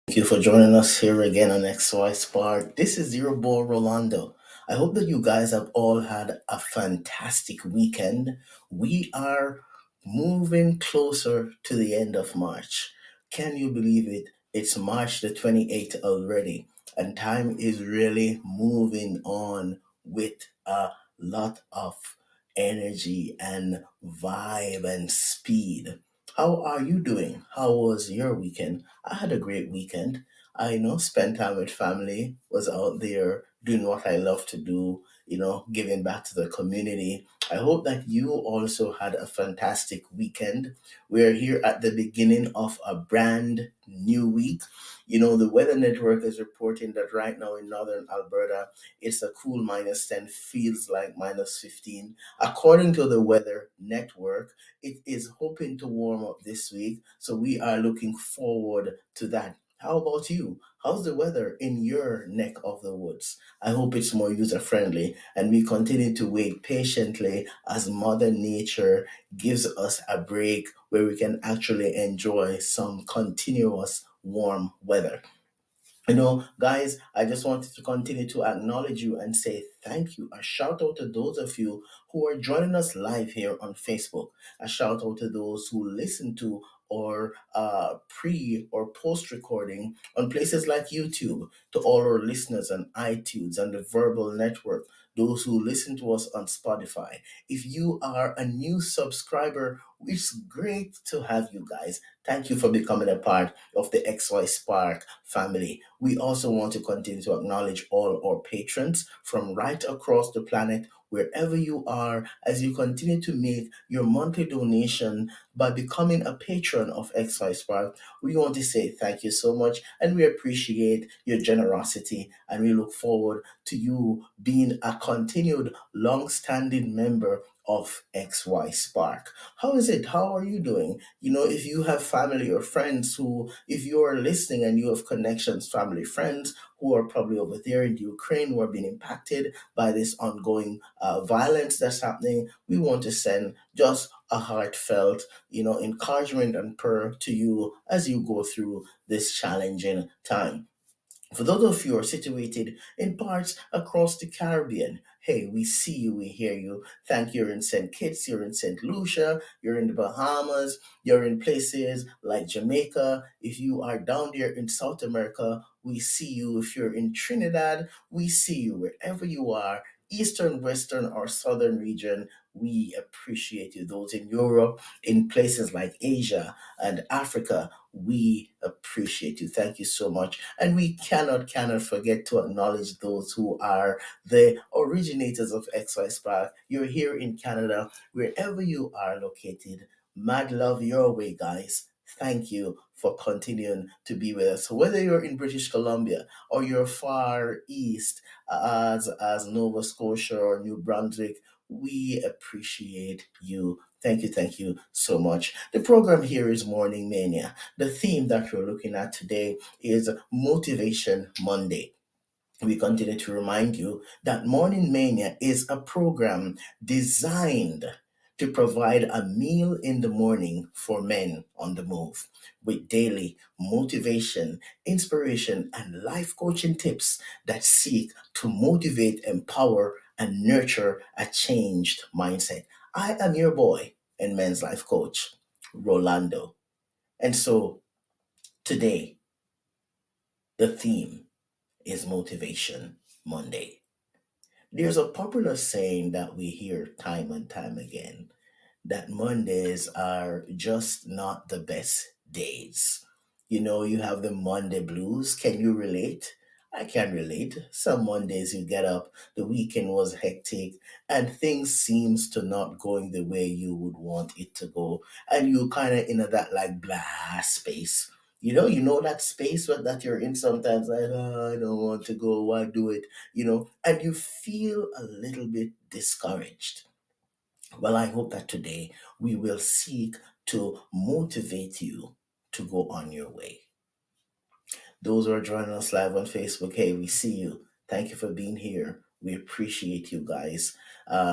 Thank you for joining us here again on XY Spark. This is your boy Rolando. I hope that you guys have all had a fantastic weekend. We are moving closer to the end of March. Can you believe it? It's March the 28th already, and time is really moving on with a lot of energy and vibe and speed. How are you doing? How was your weekend? I had a great weekend. Spent time with family, was out there doing what I love to do, giving back to the community. I hope that you also had a fantastic weekend. We're here at the beginning of a brand new week. The Weather Network is reporting that right now in northern Alberta, it's a cool -10, feels like -15. According to the Weather Network, it is hoping to warm up this week, so we are looking forward to that. How about you? How's the weather in your neck of the woods? I hope it's more user friendly and we continue to wait patiently as Mother Nature gives us a break where we can actually enjoy some continuous warm weather. Guys, I just wanted to continue to acknowledge you and say thank you. A shout out to those of you who are joining us live here on Facebook. A shout out to those who listen to or pre or post recording on places like YouTube, to all our listeners on iTunes and the Verbal Network, those who listen to us on Spotify. If you are a new subscriber, it's great to have you guys. Thank you for becoming a part of the XY Spark family. We also want to continue to acknowledge all our patrons from right across the planet, wherever you are, as you continue to make your monthly donation by becoming a patron of XY Spark. We want to say thank you so much and we appreciate your generosity and we look forward to you being a continued long standing member of XY Spark. How is it? How are you doing? If you have family or friends who, if you are listening and you have connections, family, friends who are probably over there in the Ukraine who are being impacted by this ongoing violence that's happening, we want to send just a heartfelt, encouragement and prayer to you as you go through this challenging time. For those of you who are situated in parts across the Caribbean, hey, we see you, we hear you. Thank you. You're in St. Kitts, you're in St. Lucia, you're in the Bahamas, you're in places like Jamaica. If you are down there in South America, we see you. If you're in Trinidad, we see you. Wherever you are, Eastern, Western, or Southern region, we appreciate you. Those in Europe, in places like Asia and Africa, we appreciate you. Thank you so much. And we cannot forget to acknowledge those who are the originators of XY Spark. You're here in Canada, wherever you are located. Mad love your way, guys. Thank you for continuing to be with us. So whether you're in British Columbia or you're far east as Nova Scotia or New Brunswick, we appreciate you. Thank you so much. The program here is Morning Mania. The theme that we're looking at today is Motivation Monday. We continue to remind you that Morning Mania is a program designed to provide a meal in the morning for men on the move with daily motivation, inspiration, and life coaching tips that seek to motivate, empower, and nurture a changed mindset. I am your boy and men's life coach, Rolando. And so today, the theme is Motivation Monday. There's a popular saying that we hear time and time again that Mondays are just not the best days. You have the Monday blues. Can you relate? I can relate. Some Mondays you get up, the weekend was hectic, and things seems to not going the way you would want it to go, and you kind of in a, that like blah space. That space that you're in sometimes, like, "Oh, I don't want to go. Why do it? And you feel a little bit discouraged. Well, I hope that today we will seek to motivate you to go on your way. Those who are joining us live on Facebook, hey, we see you. Thank you for being here. We appreciate you guys.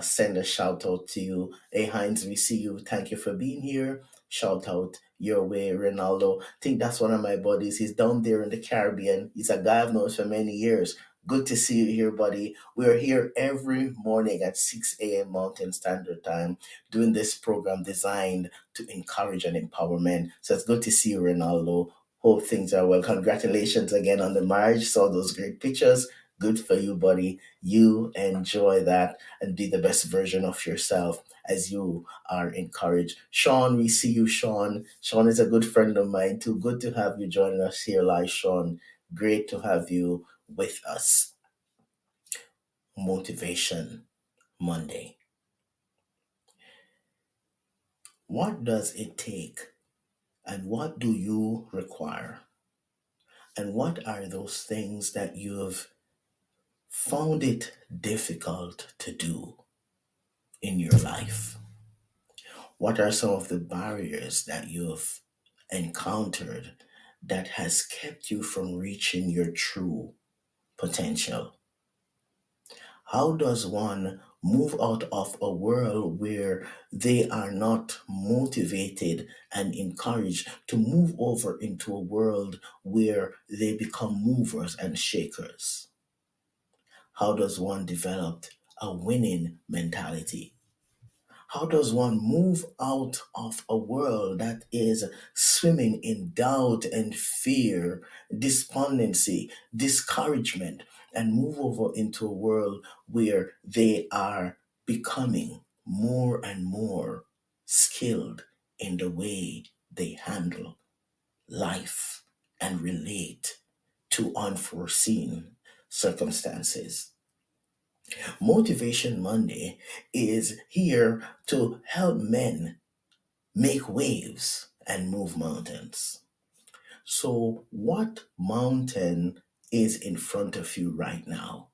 Send a shout out to you. Hey, Heinz, we see you. Thank you for being here. Shout out your way, Ronaldo. I think that's one of my buddies. He's down there in the Caribbean. He's a guy I've known for many years. Good to see you here, buddy. We're here every morning at 6 a.m. Mountain Standard Time doing this program designed to encourage and empower men. So it's good to see you, Ronaldo. Hope things are well. Congratulations again on the marriage. Saw those great pictures. Good for you, buddy. You enjoy that and be the best version of yourself as you are encouraged. Sean, we see you, Sean. Sean is a good friend of mine too. Good to have you joining us here live, Sean. Great to have you with us. Motivation Monday. What does it take and what do you require? And what are those things that you've found it difficult to do in your life? What are some of the barriers that you've encountered that has kept you from reaching your true potential? How does one move out of a world where they are not motivated and encouraged to move over into a world where they become movers and shakers? How does one develop a winning mentality? How does one move out of a world that is swimming in doubt and fear, despondency, discouragement, and move over into a world where they are becoming more and more skilled in the way they handle life and relate to unforeseen circumstances? Motivation Monday is here to help men make waves and move mountains. So, what mountain is in front of you right now?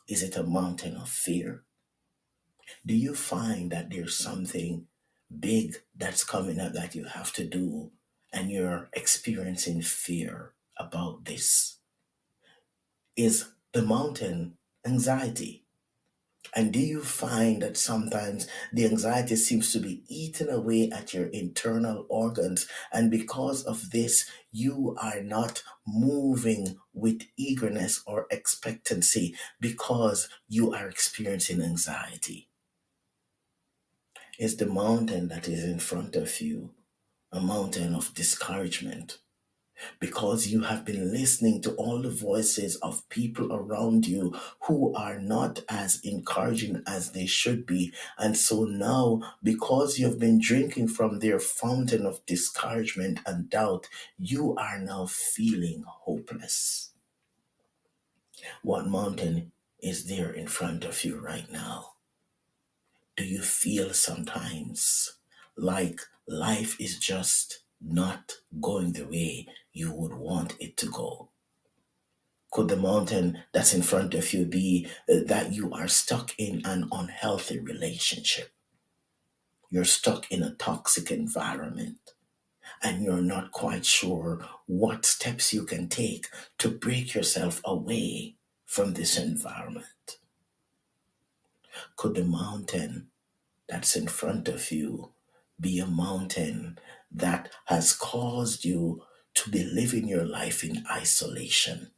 Is it a mountain of fear? Do you find that there's something big that's coming up that you have to do and you're experiencing fear about this? Is the mountain anxiety? And do you find that sometimes the anxiety seems to be eating away at your internal organs? And because of this, you are not moving with eagerness or expectancy because you are experiencing anxiety. Is the mountain that is in front of you a mountain of discouragement? Because you have been listening to all the voices of people around you who are not as encouraging as they should be. And so now, because you've been drinking from their fountain of discouragement and doubt, you are now feeling hopeless. What mountain is there in front of you right now? Do you feel sometimes like life is just not going the way you would want it to go? Could the mountain that's in front of you be that you are stuck in an unhealthy relationship? You're stuck in a toxic environment and you're not quite sure what steps you can take to break yourself away from this environment. Could the mountain that's in front of you be a mountain that has caused you to be living your life in isolation?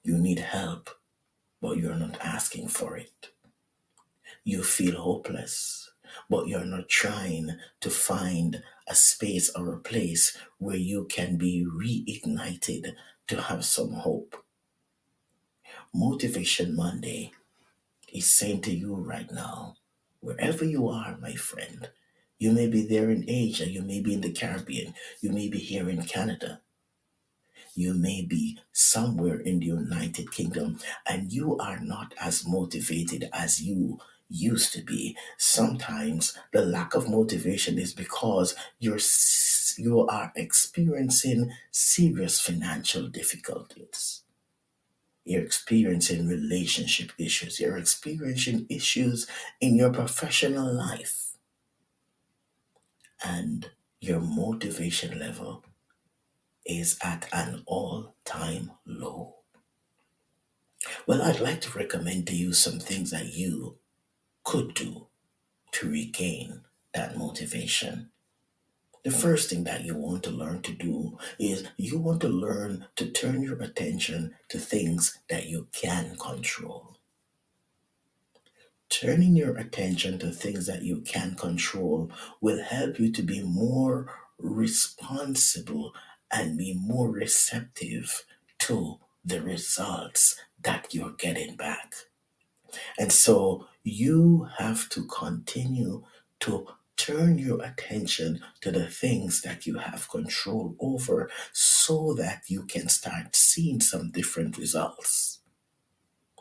You need help, but you're not asking for it. You feel hopeless, but you're not trying to find a space or a place where you can be reignited to have some hope. Motivation Monday is saying to you right now, wherever you are, my friend, you may be there in Asia, you may be in the Caribbean, you may be here in Canada, you may be somewhere in the United Kingdom, and you are not as motivated as you used to be. Sometimes the lack of motivation is because you are experiencing serious financial difficulties. You're experiencing relationship issues. You're experiencing issues in your professional life. And your motivation level is at an all-time low. Well, I'd like to recommend to you some things that you could do to regain that motivation. The first thing that you want to learn to do is you want to learn to turn your attention to things that you can control. Turning your attention to things that you can control will help you to be more responsible and be more receptive to the results that you're getting back. And so you have to continue to turn your attention to the things that you have control over so that you can start seeing some different results.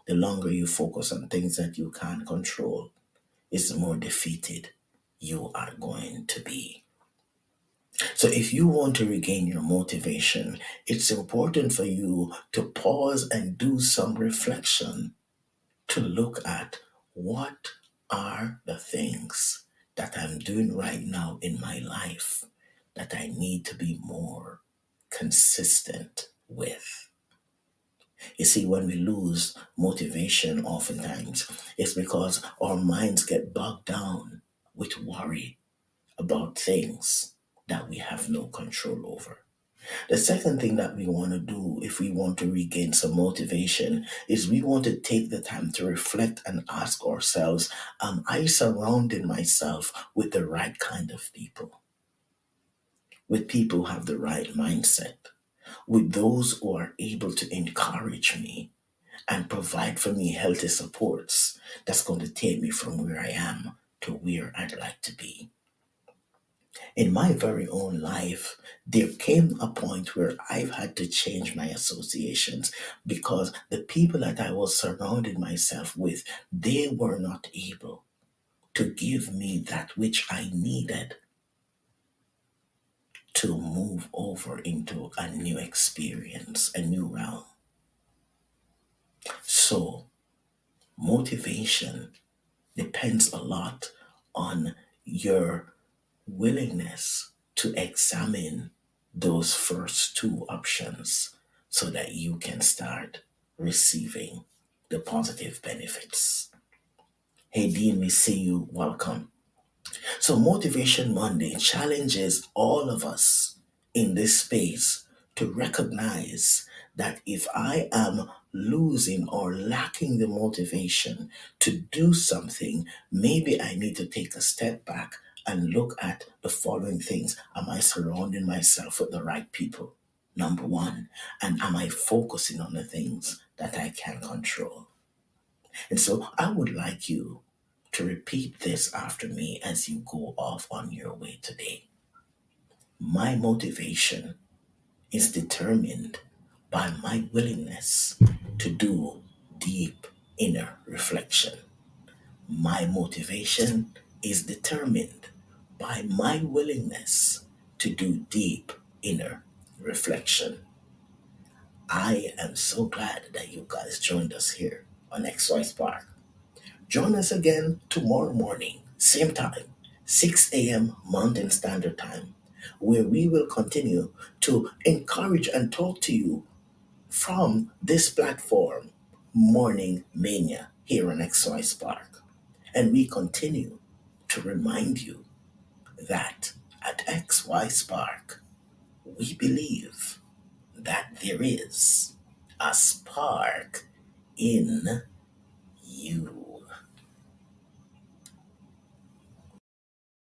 The longer you focus on things that you can't control, is the more defeated you are going to be. So, if you want to regain your motivation, it's important for you to pause and do some reflection to look at what are the things that I'm doing right now in my life that I need to be more consistent with. You see, when we lose motivation, oftentimes it's because our minds get bogged down with worry about things that we have no control over. The second thing that we want to do if we want to regain some motivation is we want to take the time to reflect and ask ourselves, am I surrounding myself with the right kind of people? With people who have the right mindset? With those who are able to encourage me and provide for me healthy supports that's going to take me from where I am to where I'd like to be? In my very own life, there came a point where I've had to change my associations because the people that I was surrounding myself with, they were not able to give me that which I needed to move over into a new experience, a new realm. So, motivation depends a lot on your willingness to examine those first two options so that you can start receiving the positive benefits. Hey, Dean, we see you. Welcome. So, Motivation Monday challenges all of us in this space to recognize that if I am losing or lacking the motivation to do something, maybe I need to take a step back and look at the following things. Am I surrounding myself with the right people? Number one. And am I focusing on the things that I can control? And so I would like you to repeat this after me as you go off on your way today. My motivation is determined by my willingness to do deep inner reflection. My motivation is determined by my willingness to do deep inner reflection. I am so glad that you guys joined us here on XY Spark. Join us again tomorrow morning, same time, 6 a.m. Mountain Standard Time, where we will continue to encourage and talk to you from this platform, Morning Mania, here on XY Spark. And we continue to remind you that at XY Spark, we believe that there is a spark in you.